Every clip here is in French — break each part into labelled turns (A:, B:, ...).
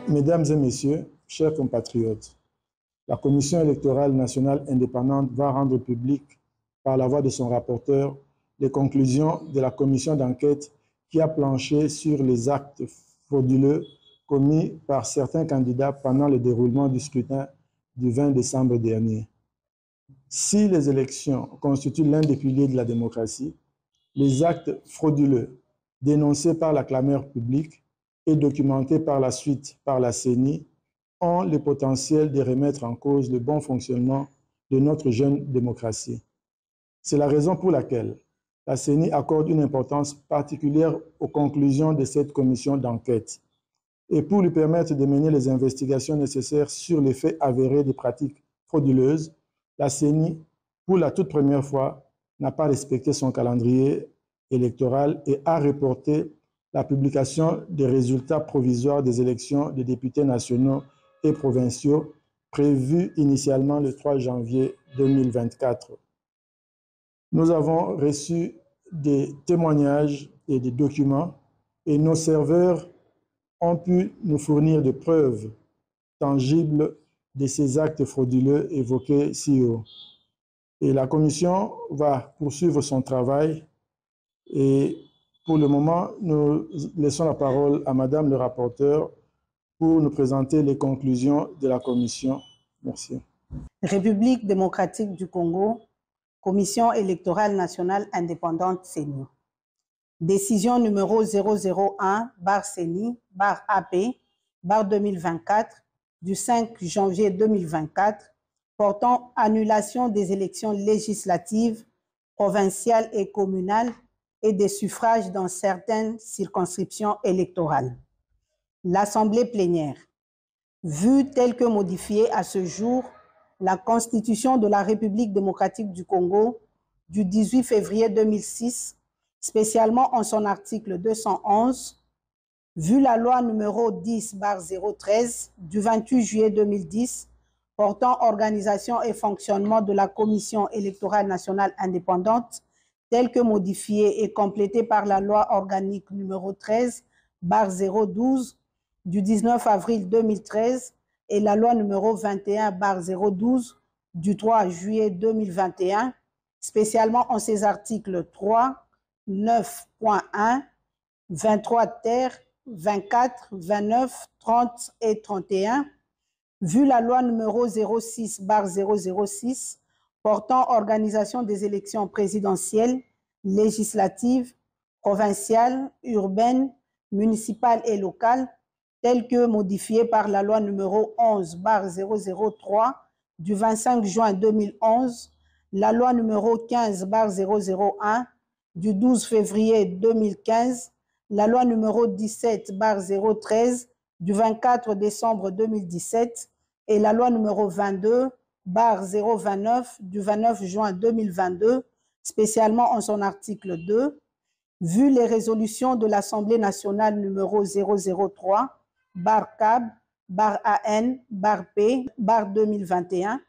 A: Mesdames et messieurs, chers compatriotes, la Commission électorale nationale indépendante va rendre public, par la voix de son rapporteur, les conclusions de la commission d'enquête qui a planché sur les actes frauduleux commis par certains candidats pendant le déroulement du scrutin du 20 décembre dernier. Si les élections constituent l'un des piliers de la démocratie, les actes frauduleux dénoncés par la clameur publique et documentés par la suite par la CENI ont le potentiel de remettre en cause le bon fonctionnement de notre jeune démocratie. C'est la raison pour laquelle la CENI accorde une importance particulière aux conclusions de cette commission d'enquête. Et pour lui permettre de mener les investigations nécessaires sur les faits avérés des pratiques frauduleuses, la CENI, pour la toute première fois, n'a pas respecté son calendrier électoral et a reporté la publication des résultats provisoires des élections des députés nationaux et provinciaux prévues initialement le 3 janvier 2024. Nous avons reçu des témoignages et des documents et nos serveurs ont pu nous fournir des preuves tangibles de ces actes frauduleux évoqués si haut. Et la commission va poursuivre son travail et pour le moment, nous laissons la parole à Madame le rapporteur pour nous présenter les conclusions de la commission. Merci.
B: République démocratique du Congo, Commission électorale nationale indépendante CENI. Décision numéro 001-CENI-AP-2024 du 5 janvier 2024 portant annulation des élections législatives, provinciales et communales et des suffrages dans certaines circonscriptions électorales. L'Assemblée plénière, vue telle que modifiée à ce jour, la Constitution de la République démocratique du Congo du 18 février 2006, spécialement en son article 211, vu la loi numéro 10/013 du 28 juillet 2010 portant organisation et fonctionnement de la Commission électorale nationale indépendante, telle que modifiée et complétée par la loi organique numéro 13/012 du 19 avril 2013 et la loi numéro 21/012 du 3 juillet 2021, spécialement en ses articles 3, 9.1, 23 ter, 24, 29, 30 et 31, vu la loi numéro 06/006 portant organisation des élections présidentielles, législatives, provinciales, urbaines, municipales et locales, telle que modifiée par la loi numéro 11/003 du 25 juin 2011, la loi numéro 15/001 du 12 février 2015, la loi numéro 17/013 du 24 décembre 2017 et la loi numéro 22/029 du 29 juin 2022, spécialement en son article 2, vu les résolutions de l'Assemblée nationale numéro 003/CAB/AN/P/2021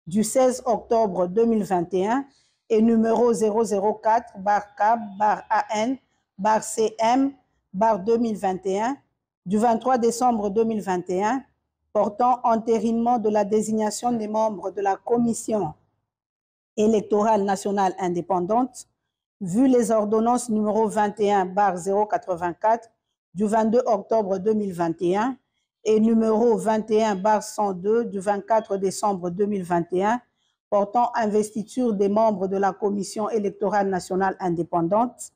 B: du 16 octobre 2021 et numéro 004/CAB/AN/CM/2021 du 23 décembre 2021 portant entérinement de la désignation des membres de la Commission électorale nationale indépendante, vu les ordonnances numéro 21/084 du 22 octobre 2021 et numéro 21/102 du 24 décembre 2021 portant investiture des membres de la Commission électorale nationale indépendante,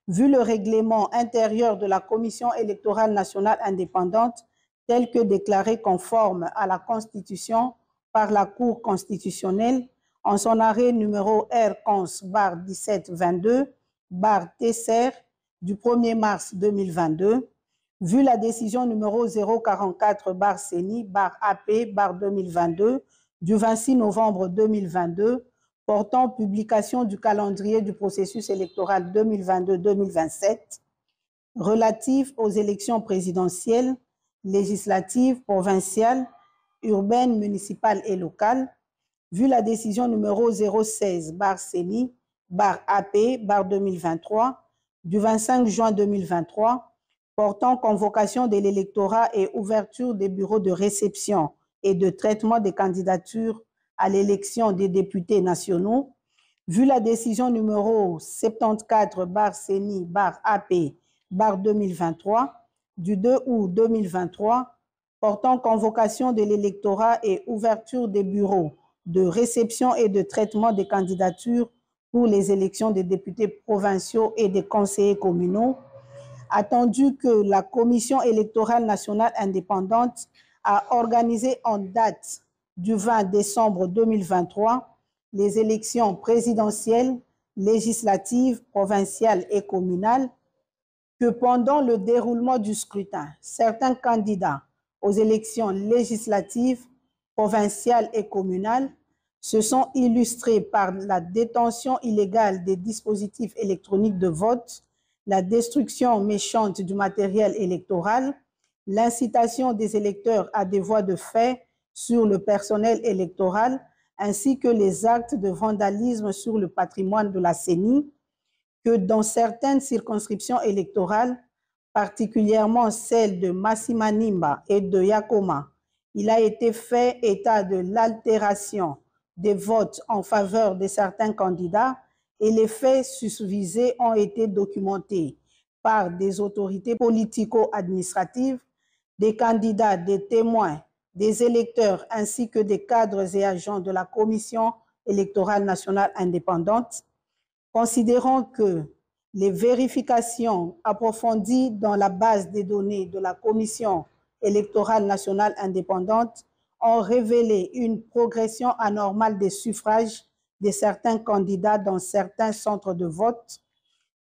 B: vu le règlement intérieur de la Commission électorale nationale indépendante tel que déclaré conforme à la Constitution par la Cour constitutionnelle en son arrêt numéro R-11/1722/TSR du 1er mars 2022, vu la décision numéro 044/CENI/AP/2022 du 26 novembre 2022 portant publication du calendrier du processus électoral 2022-2027 relatif aux élections présidentielles, législatives, provinciales, urbaines, municipales et locales, vu la décision numéro 016/CENI/AP/2023 du 25 juin 2023 portant convocation de l'électorat et ouverture des bureaux de réception et de traitement des candidatures à l'élection des députés nationaux, vu la décision numéro 74/CENI/AP/2023 du 2 août 2023 portant convocation de l'électorat et ouverture des bureaux de réception et de traitement des candidatures pour les élections des députés provinciaux et des conseillers communaux, attendu que la Commission électorale nationale indépendante a organisé en date du 20 décembre 2023 les élections présidentielles, législatives, provinciales et communales, que pendant le déroulement du scrutin, certains candidats aux élections législatives, provinciales et communales se sont illustrés par la détention illégale des dispositifs électroniques de vote, la destruction méchante du matériel électoral, l'incitation des électeurs à des voies de fait sur le personnel électoral, ainsi que les actes de vandalisme sur le patrimoine de la CENI, que dans certaines circonscriptions électorales, particulièrement celles de Masimanimba et de Yakoma, il a été fait état de l'altération des votes en faveur de certains candidats et les faits susvisés ont été documentés par des autorités politico-administratives, des candidats, des témoins, des électeurs ainsi que des cadres et agents de la Commission électorale nationale indépendante, considérant que les vérifications approfondies dans la base des données de la Commission électorale nationale indépendante ont révélé une progression anormale des suffrages de certains candidats dans certains centres de vote,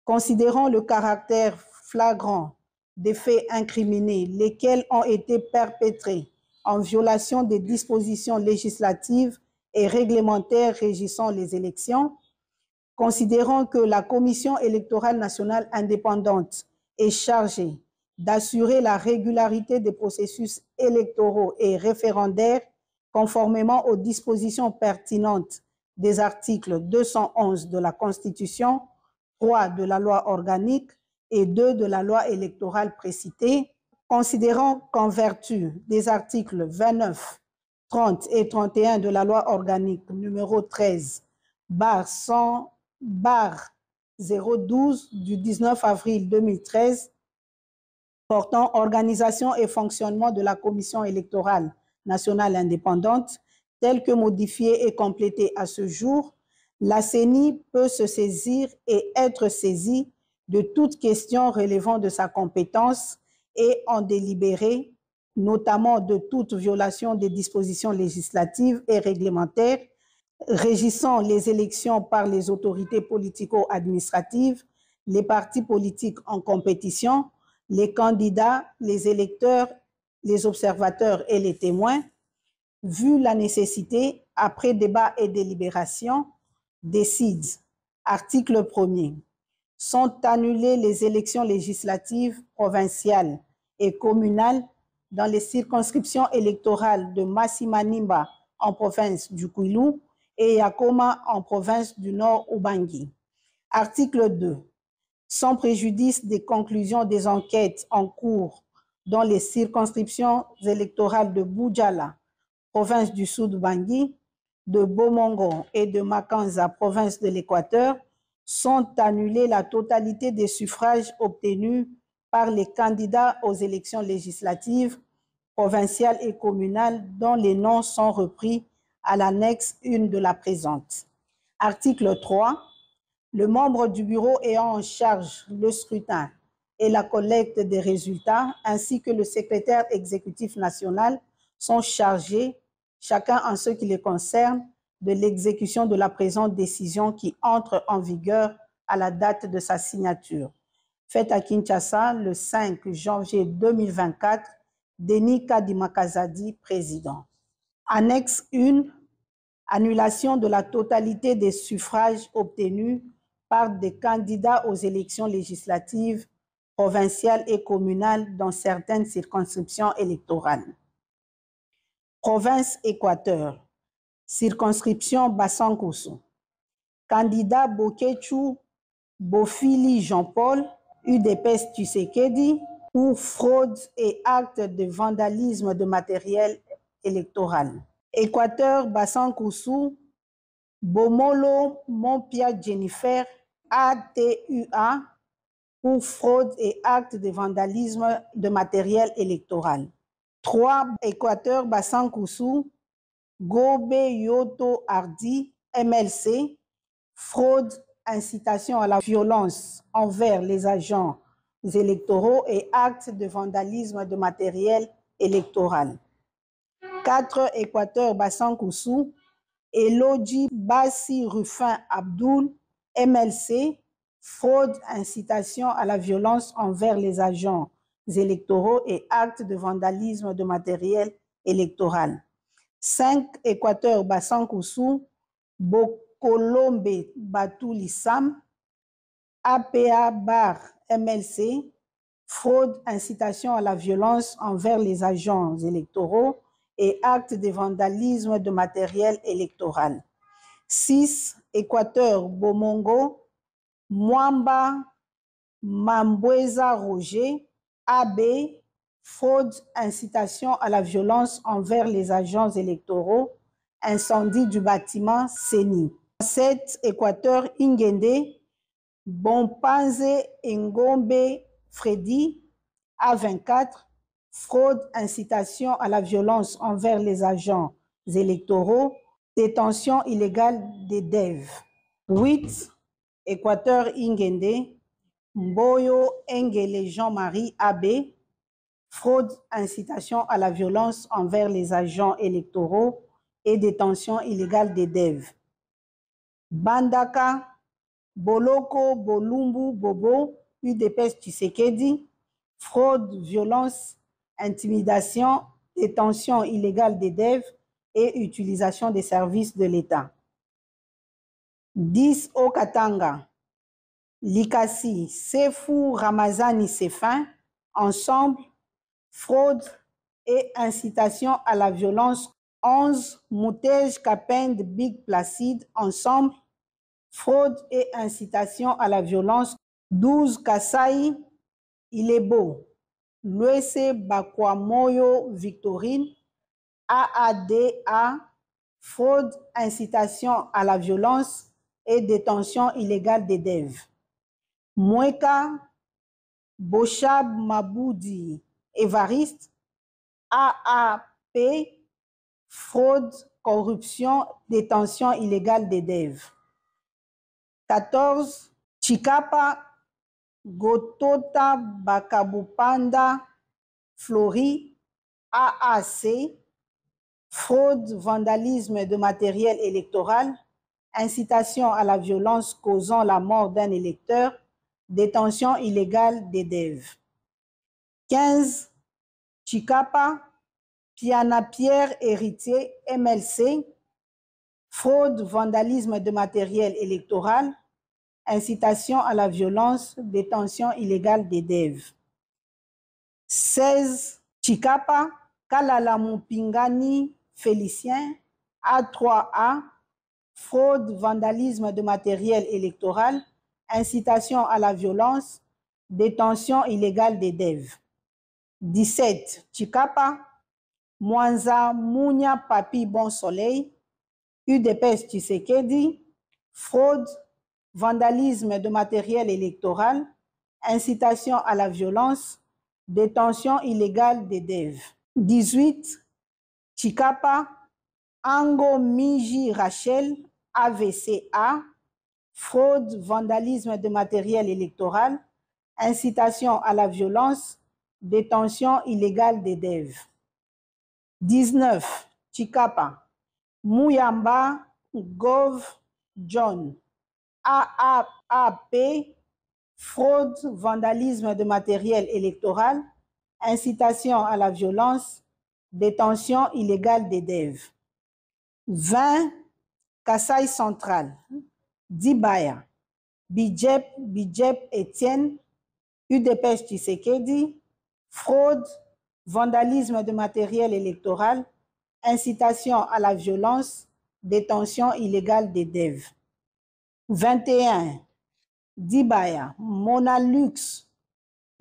B: considérant le caractère flagrant des faits incriminés, lesquels ont été perpétrés en violation des dispositions législatives et réglementaires régissant les élections, considérant que la Commission électorale nationale indépendante est chargée d'assurer la régularité des processus électoraux et référendaires conformément aux dispositions pertinentes des articles 211 de la Constitution, 3 de la loi organique et 2 de la loi électorale précitée, considérant qu'en vertu des articles 29, 30 et 31 de la loi organique numéro 13/100/012 du 19 avril 2013 portant organisation et fonctionnement de la Commission électorale nationale indépendante, telle que modifiée et complétée à ce jour, la CENI peut se saisir et être saisie de toute question relevant de sa compétence et en délibérer, notamment de toute violation des dispositions législatives et réglementaires régissant les élections par les autorités politico-administratives, les partis politiques en compétition, les candidats, les électeurs, les observateurs et les témoins, vu la nécessité, après débat et délibération, décide, article 1er, sont annulées les élections législatives, provinciales et communales dans les circonscriptions électorales de Masimanimba en province du Kwilu et Yakoma en province du Nord Ubangi. Article 2. Sans préjudice des conclusions des enquêtes en cours dans les circonscriptions électorales de Boudjala, province du Sud Ubangi, de Bomongo et de Makanza, province de l'Équateur, sont annulés la totalité des suffrages obtenus par les candidats aux élections législatives, provinciales et communales dont les noms sont repris à l'annexe 1 de la présente. Article 3. Le membre du bureau ayant en charge le scrutin et la collecte des résultats, ainsi que le secrétaire exécutif national, sont chargés, chacun en ce qui les concerne, de l'exécution de la présente décision qui entre en vigueur à la date de sa signature. Faite à Kinshasa le 5 janvier 2024, Denis Kadimakazadi, président. Annexe 1. Annulation de la totalité des suffrages obtenus par des candidats aux élections législatives, provinciales et communales dans certaines circonscriptions électorales. Province Équateur. Circonscription Bassankosso. Candidat Bokechu Bofili Jean-Paul, UDPS Tshisekedi, pour fraude et actes de vandalisme de matériel électoral. Équateur, Bassan-Koussou, Bomolo, Mompia Jennifer, ATUA, pour fraude et actes de vandalisme de matériel électoral. 3. Équateur, Bassan-Koussou, Gobe Yoto Hardy, MLC, fraude, incitation à la violence envers les agents électoraux et actes de vandalisme de matériel électoral. 4. Équateur, Bassan-Koussou, Elodji Bassi Rufin Abdoul, MLC, fraude, incitation à la violence envers les agents électoraux et actes de vandalisme de matériel électoral. 5. Équateur, Bassan-Koussou, Bokolombe Batouli Sam, APA Bar MLC, fraude, incitation à la violence envers les agents électoraux et actes de vandalisme de matériel électoral. 6. Équateur, Bomongo, Mwamba Mambweza Roger, AB, fraude, incitation à la violence envers les agents électoraux, incendie du bâtiment CENI. 7. Équateur, Ingende, Bompanze Ngombe Freddy, A24, fraude, incitation à la violence envers les agents électoraux, détention illégale des DEV. 8. Équateur, Ingende, Mboyo Engele Jean-Marie AB, fraude, incitation à la violence envers les agents électoraux et détention illégale des DEV. Bandaka, Boloko Bolumbu Bobo, UDPS Tshisekedi, fraude, violence, intimidation, détention illégale des DEV et utilisation des services de l'État. 10. Okatanga, Likasi, Sefou Ramazani Sefin, ensemble, fraude et incitation à la violence. 11. Moutej Kapend Big Placide, ensemble, fraude et incitation à la violence. 12. Kasai Ilebo, Luese Bakwamoyo Victorine, AADA, fraude, incitation à la violence et détention illégale des DEV. Mweka Boshab Maboudi Évariste, AAP, fraude, corruption, détention illégale des DEV. 14. Chikapa Gotota Bakabupanda Flori, AAC, fraude, vandalisme de matériel électoral, incitation à la violence causant la mort d'un électeur, détention illégale des DEV. 15. Chikapa Piana Pierre Héritier, MLC, fraude, vandalisme de matériel électoral, incitation à la violence, détention illégale des DEV. 16. Chikapa Kalala Mupingani Félicien, A3A, fraude, vandalisme de matériel électoral, incitation à la violence, détention illégale des DEV. 17. Chikapa Mwanza Mounia Papi Bon Soleil, UDPS Tshisekedi, fraude, vandalisme de matériel électoral, incitation à la violence, détention illégale des DEV. 18. Chikapa Ango Miji Rachel, AVCA, fraude, vandalisme de matériel électoral, incitation à la violence, détention illégale des DEV. 19. Chikapa Mouyamba Gov John, AAP, fraude, vandalisme de matériel électoral, incitation à la violence, détention illégale des DEV. 20. Kasaï Central, Dibaya, Bidjep Etienne, UDPS Tshisekedi, fraude, vandalisme de matériel électoral, incitation à la violence, détention illégale des DEV. 21. Dibaya, Monalux,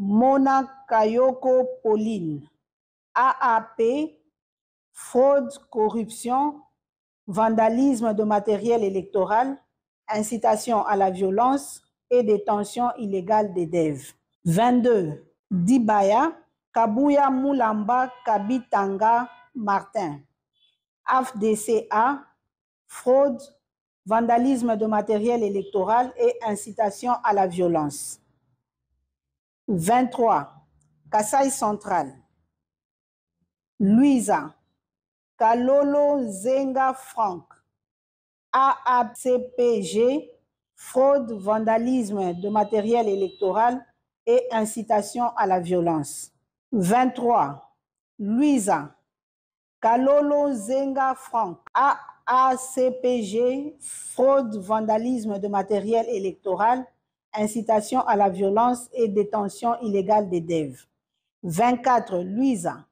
B: Mona Kayoko Pauline, AAP, fraude, corruption, vandalisme de matériel électoral, incitation à la violence et détention illégale des DEV. 22. Dibaya, Kabuya Moulamba Kabitanga Martin, AFDCA, fraude, vandalisme de matériel électoral et incitation à la violence. 23. Kasaï Central, Louisa, Kalolo Zenga Franck, AACPG, fraude, vandalisme de matériel électoral et incitation à la violence. 23. Louisa, Kalolo Zenga Franck, AACPG, fraude, vandalisme de matériel électoral, incitation à la violence et détention illégale des DEV. 24. Louisa,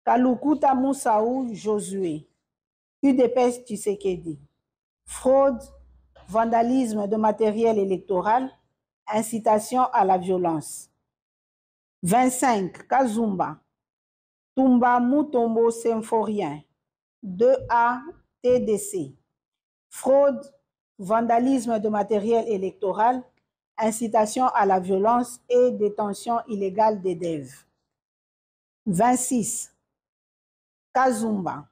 B: Kalukuta Moussaou Josué, UDPS Tshisekedi, fraude, vandalisme de matériel électoral, incitation à la violence. 25. Kazumba, Tumba Mutombo Symphorien, 2A TDC, fraude, vandalisme de matériel électoral, incitation à la violence et détention illégale des DEV. 26. Kazumba,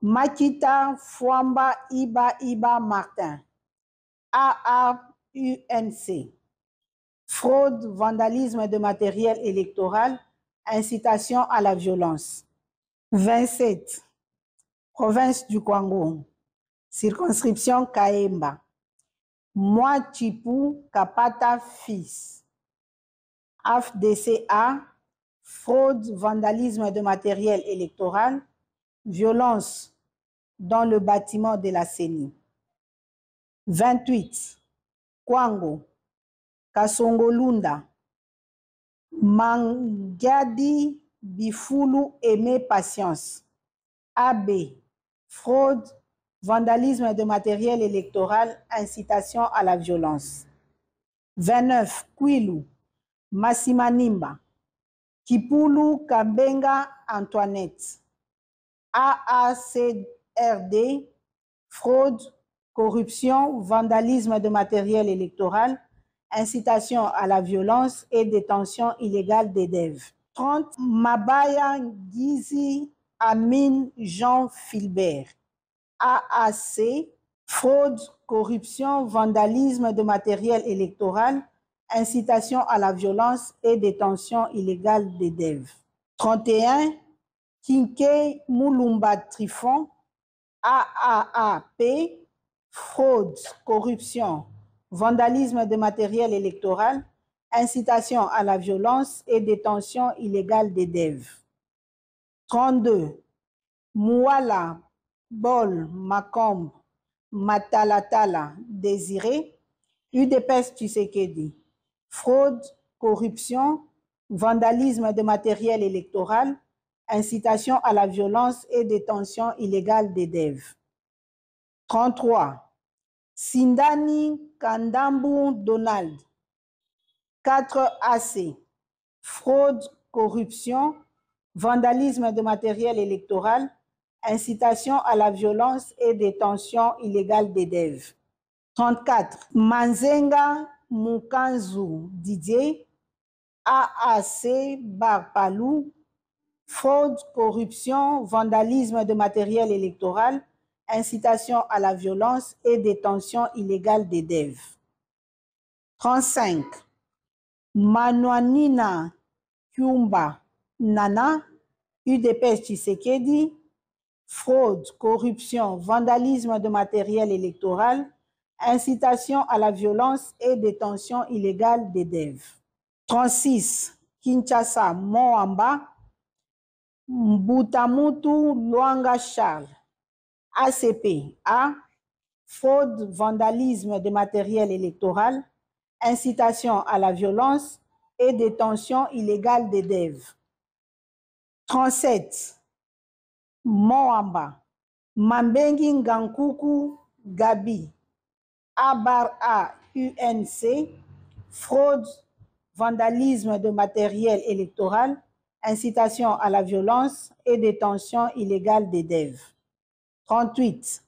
B: Makita Fwamba Iba Martin, AAUNC, fraude, vandalisme de matériel électoral, incitation à la violence. 27. Province du Kwango, circonscription Kaemba, Mwachipu Kapata Fils, AFDCA, fraude, vandalisme de matériel électoral, violence dans le bâtiment de la CENI. 28. Kwango, Kasongolunda, Mangiadi Bifulu Aimé Patience, AB, fraude, vandalisme de matériel électoral, incitation à la violence. 29. Kwilu, Massimanimba, Kipulu Kambenga Antoinette, AACRD, fraude, corruption, vandalisme de matériel électoral, incitation à la violence et détention illégale des DEV. 30. Mabaya Gizi Amin Jean Filbert, AAC, fraude, corruption, vandalisme de matériel électoral, incitation à la violence et détention illégale des DEV. 31. Kinke Moulumba Trifon, AAAP, fraude, corruption, vandalisme de matériel électoral, incitation à la violence et détention illégale des DEV. 32. Mouala Bol Makombe Matalatala Désiré, UDPS Tshisekedi, fraude, corruption, vandalisme de matériel électoral, incitation à la violence et détention illégale des DEV. 33. Sindani Kandambu Donald, 4AC, fraude, corruption, vandalisme de matériel électoral, incitation à la violence et détention illégale des DEV. 34. Manzenga Mukanzu Didier, AAC Barpalou, fraude, corruption, vandalisme de matériel électoral, incitation à la violence et détention illégale des DEV. 35. Manouanina Kyumba Nana, UDPS Tshisekedi, fraude, corruption, vandalisme de matériel électoral, incitation à la violence et détention illégale des DEV. 36. Kinshasa Moamba, Mbutamutu Luanga Charles, ACP, A, fraude, vandalisme de matériel électoral, incitation à la violence et détention illégale des DEV. 37. Moamba, Mambengi Ngankuku Gabi, Abar A UNC, fraude, vandalisme de matériel électoral, incitation à la violence et détention illégale des DEV. 38.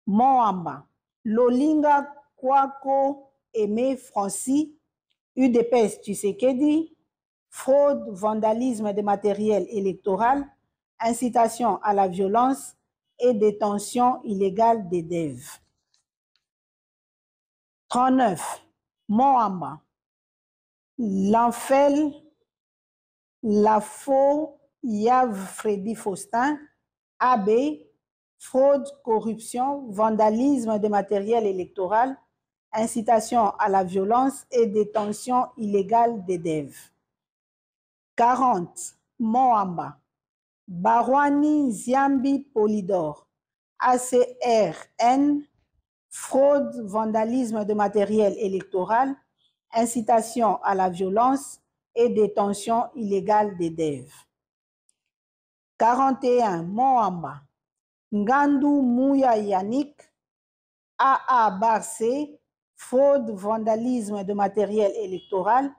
B: Moamba, Lolinga Kwako Aimé Francis, UDPS Tshisekedi, fraude, vandalisme de matériel électoral, incitation à la violence et détention illégale des DEV. 39. Moamba, L'Enfel, Lafo, Yav Freddy Faustin, AB, fraude, corruption, vandalisme de matériel électoral, incitation à la violence et détention illégale des DEV. 40. Moamba, Barwani Ziambi Polydor, ACRN, fraude, vandalisme de matériel électoral, incitation à la violence et détention illégale des DEV. 41. Moamba, Ngandou Mouya Yannick, AA Barcé, fraude, vandalisme de matériel électoral,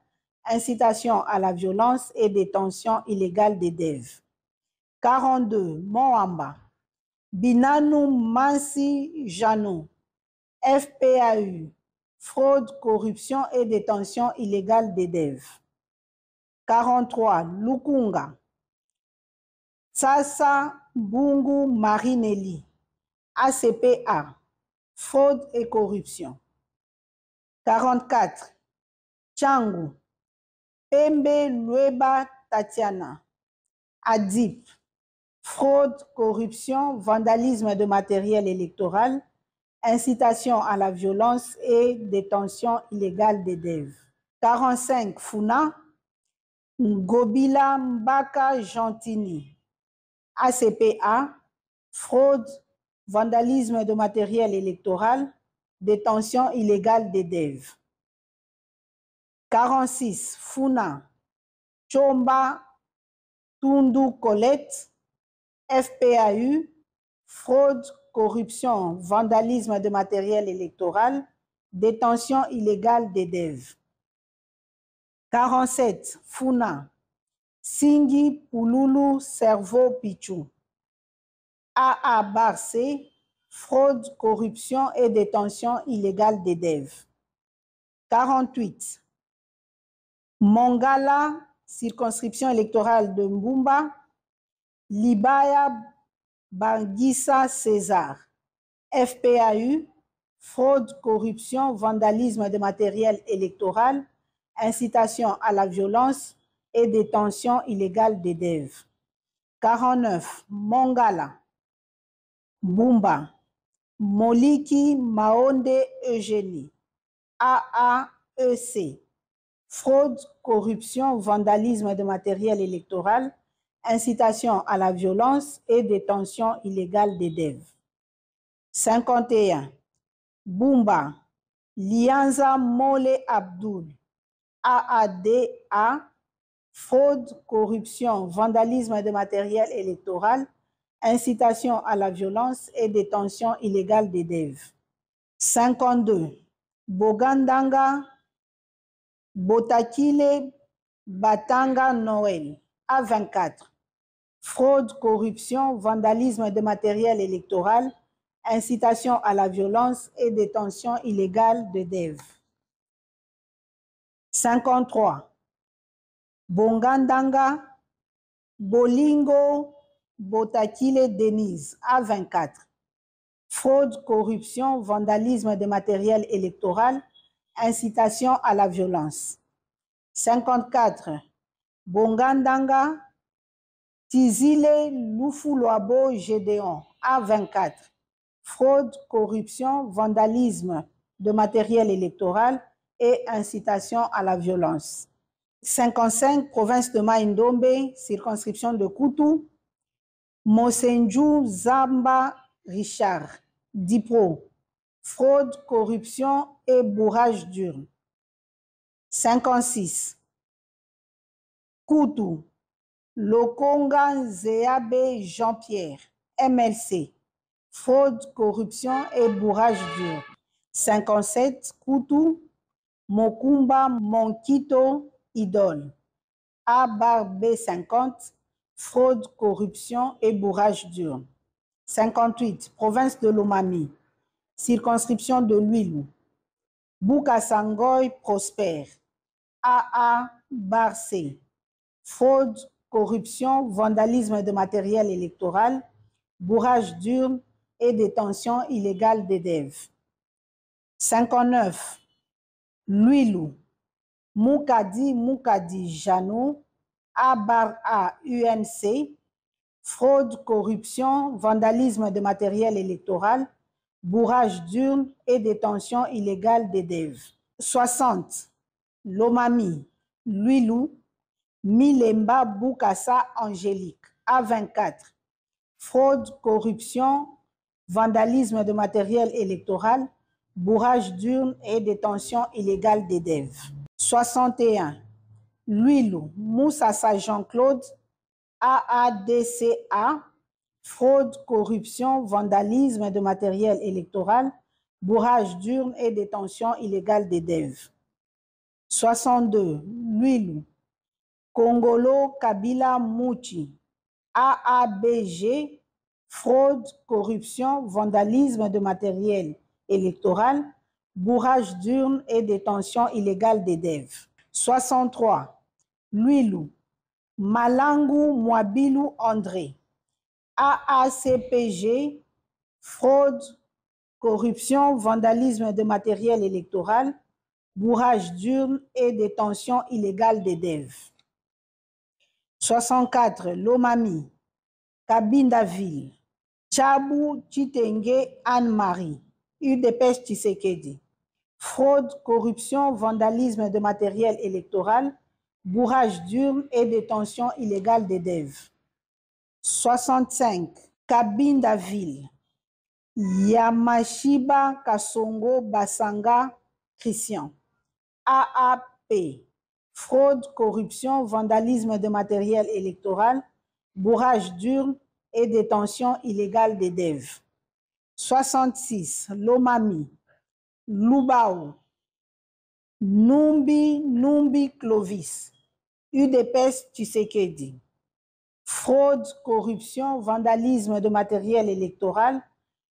B: incitation à la violence et détention illégale des DEV. 42. Moamba, Binanou Mansi Janou, FPAU, fraude, corruption et détention illégale des DEV. 43. Lukunga, Tsasa Bungu Marinelli, ACPA, fraude et corruption. 44. Tchangu, Pembe Lueba Tatiana, ADIP, fraude, corruption, vandalisme de matériel électoral, incitation à la violence et détention illégale des DEV. 45. Funa, Ngobila Mbaka Gentini, ACPA, fraude, vandalisme de matériel électoral, détention illégale des DEV. 46. Funa, Chomba Tundu Colette, FPAU, fraude, corruption, vandalisme de matériel électoral, détention illégale des DEV. 47. Funa, Singi Pululu Cerveau Pichou, AA Barcé, fraude, corruption et détention illégale des DEV. 48. Mongala, circonscription électorale de Mbumba, Libaya Bangissa César, FPAU, fraude, corruption, vandalisme de matériel électoral, incitation à la violence et détention illégale des DEV. 49. Mongala, Mbumba, Moliki Maonde Eugénie, AAEC, fraude, corruption, vandalisme de matériel électoral, incitation à la violence et détention illégale des DEV. 51. Bumba, Lianza Mole Abdul, AADA, fraude, corruption, vandalisme de matériel électoral, incitation à la violence et détention illégale des DEV. 52. Bogandanga, Botakile Batanga Noël, A24, fraude, corruption, vandalisme de matériel électoral, incitation à la violence et détention illégale de DEV. 53. Bongandanga, Bolingo, Botakile Denise, A24, fraude, corruption, vandalisme de matériel électoral, incitation à la violence. 54. Bongandanga, Tizile Lufuloabo Gédéon, A24, fraude, corruption, vandalisme de matériel électoral et incitation à la violence. 55. Province de Maïndombe, circonscription de Koutou, Mosenju Zamba Richard, Dipro, fraude, corruption et bourrage d'urne. 56. Koutou, Lokonga Zéabe Jean-Pierre, MLC, fraude, corruption et bourrage d'urne. 57. Koutou, Mokumba Monkito idole. A/B50, fraude, corruption et bourrage d'urne. 58, province de Lomami, circonscription de Lwilu. Bouka-Sangoy Prosper, AA/C, fraude, corruption, vandalisme de matériel électoral, bourrage d'urne et détention illégale des DEV. 59, Lwilu, Moukadi Jano, A/A-UNC, fraude, corruption, vandalisme de matériel électoral, bourrage d'urne et détention illégale des DEV. 60, Lomami, Lwilu, Milemba Boukassa Angélique, A24, fraude, corruption, vandalisme de matériel électoral, bourrage d'urne et détention illégale des DEV. 61, Lwilu, Moussassa Jean-Claude, AADCA, fraude, corruption, vandalisme de matériel électoral, bourrage d'urne et détention illégale des DEV. 62, Lwilu, Kongolo Kabila Mouchi, AABG, fraude, corruption, vandalisme de matériel électoral, bourrage d'urne et détention illégale des DEV. 63, Lwilu, Malangu Mwabilu André, AACPG, fraude, corruption, vandalisme de matériel électoral, bourrage d'urne et détention illégale des DEV. 64, Lomami, Kabindaville, Tchabou Chitenge Anne-Marie, UDPS Tshisekedi, fraude, corruption, vandalisme de matériel électoral, bourrage d'urne et détention illégale des DEV. 65, Kabindaville, Yamashiba Kasongo Basanga Christian, AAP, fraude, corruption, vandalisme de matériel électoral, bourrage d'urne et détention illégale des DEV. 66, Lomami, Lubao, Numbi Clovis, UDPS Tshisekedi, fraude, corruption, vandalisme de matériel électoral,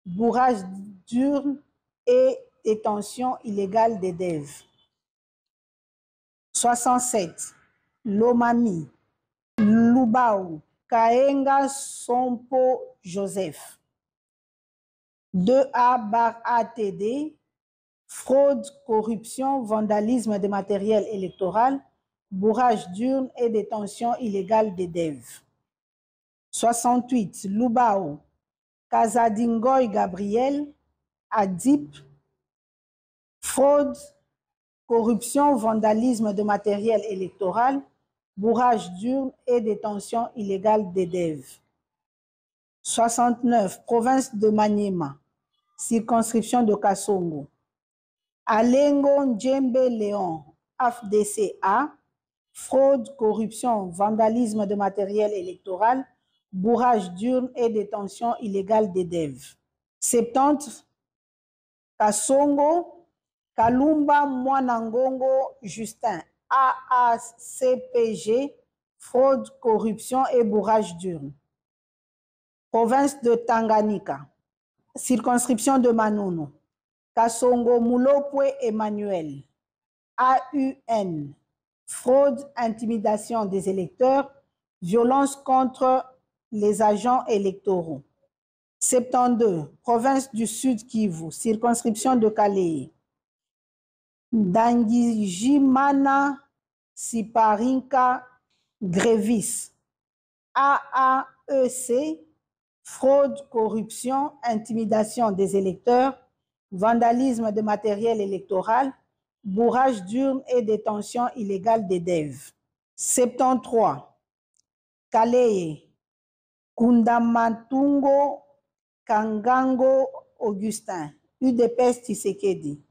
B: bourrage d'urne et détention illégale des DEV. 67, Lomami, Lubao, Kaenga Sompo Joseph, 2A/ATD, fraude, corruption, vandalisme de matériel électoral, bourrage d'urne et détention illégale des DEV. 68, Lubao, Kazadingoy Gabriel, ADIP, fraude, corruption, vandalisme de matériel électoral, bourrage d'urne et détention illégale des DEV. 69, province de Maniema, circonscription de Kasongo, Alengo Ndjembe Léon, AFDCA, fraude, corruption, vandalisme de matériel électoral, bourrage d'urne et détention illégale des DEV. 70, Kasongo, Kalumba Mwanangongo Justin, AACPG, fraude, corruption et bourrage d'urne. Province de Tanganyika, circonscription de Manono, Kasongo Mulopwe Emmanuel, AUN, fraude, intimidation des électeurs, violence contre les agents électoraux. 72, province du Sud Kivu, circonscription de Kalei, Dangijimana Siparinka Grévis, AAEC, fraude, corruption, intimidation des électeurs, vandalisme de matériel électoral, bourrage d'urne et détention illégale des DEV. 73, Kalei, Kundamatungo Kangango Augustin, UDPS Tshisekedi,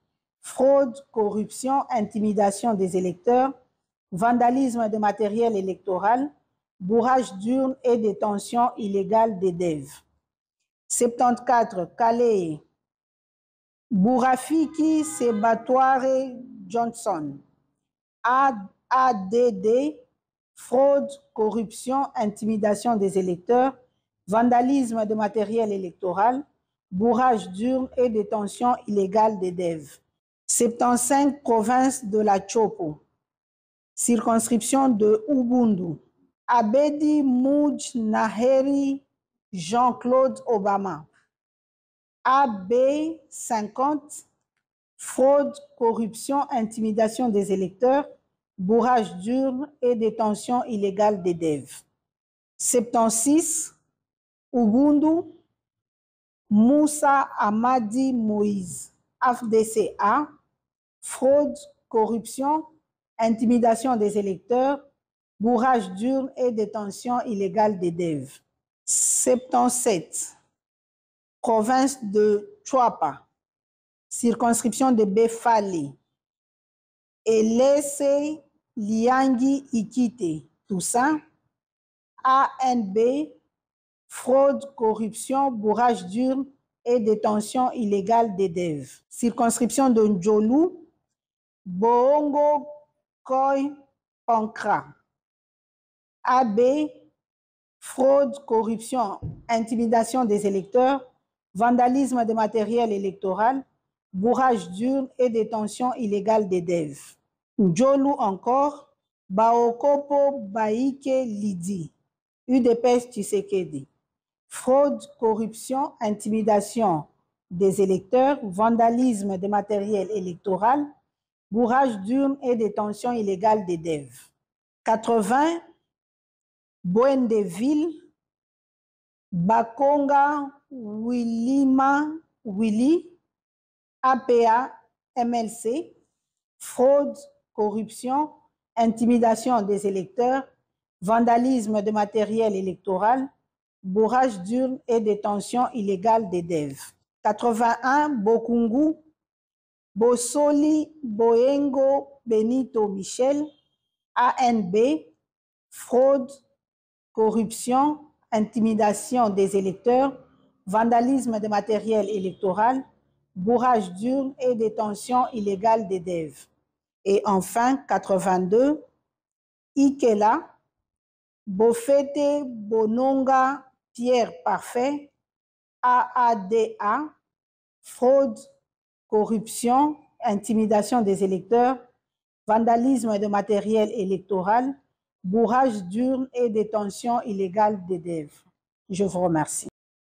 B: fraude, corruption, intimidation des électeurs, vandalisme de matériel électoral, bourrage d'urne et détention illégale des DEV. 74, Kalei, Bourafiki Sebatware Johnson, ADD, fraude, corruption, intimidation des électeurs, vandalisme de matériel électoral, bourrage d'urnes et détention illégale des DEV. 75 provinces de la Chopo, circonscription de Ubundu, Abedi Mouj Naheri Jean-Claude Obama, AB 50, fraude, corruption, intimidation des électeurs, bourrage d'urnes et détention illégale des DEV. 76, Ubundu, Moussa Amadi Moïse, AFDCA, fraude, corruption, intimidation des électeurs, bourrage d'urnes et détention illégale des DEV. 77, province de Chuapa, circonscription de Befali, Elese Liangi Ikite, Toussaint, ANB, fraude, corruption, bourrage d'urnes et détention illégale des DEV. Circonscription de Ndjolu, Boongo Koy Pankra, AB, fraude, corruption, intimidation des électeurs, vandalisme de matériel électoral, bourrage d'urnes et détention illégale des DEV. Ndjolu encore, Baokopo Baike Lidi, UDPS Tshisekedi, fraude, corruption, intimidation des électeurs, vandalisme de matériel électoral, bourrage d'urnes et détention illégale des DEV. 80, Boendeville, Bakonga Willima Willy, APA MLC, fraude, corruption, intimidation des électeurs, vandalisme de matériel électoral, bourrage d'urnes et détention illégale des DEV. 81, Bokungu, Bosoli Boengo Benito Michel, ANB, fraude, corruption, intimidation des électeurs, vandalisme de matériel électoral, bourrage d'urnes et détention illégale des DEV. Et enfin, 82, Ikela, Bofete Bononga Pierre Parfait, AADA, fraude, corruption, intimidation des électeurs, vandalisme de matériel électoral, bourrage d'urnes et détention illégale des DEV. Je vous remercie.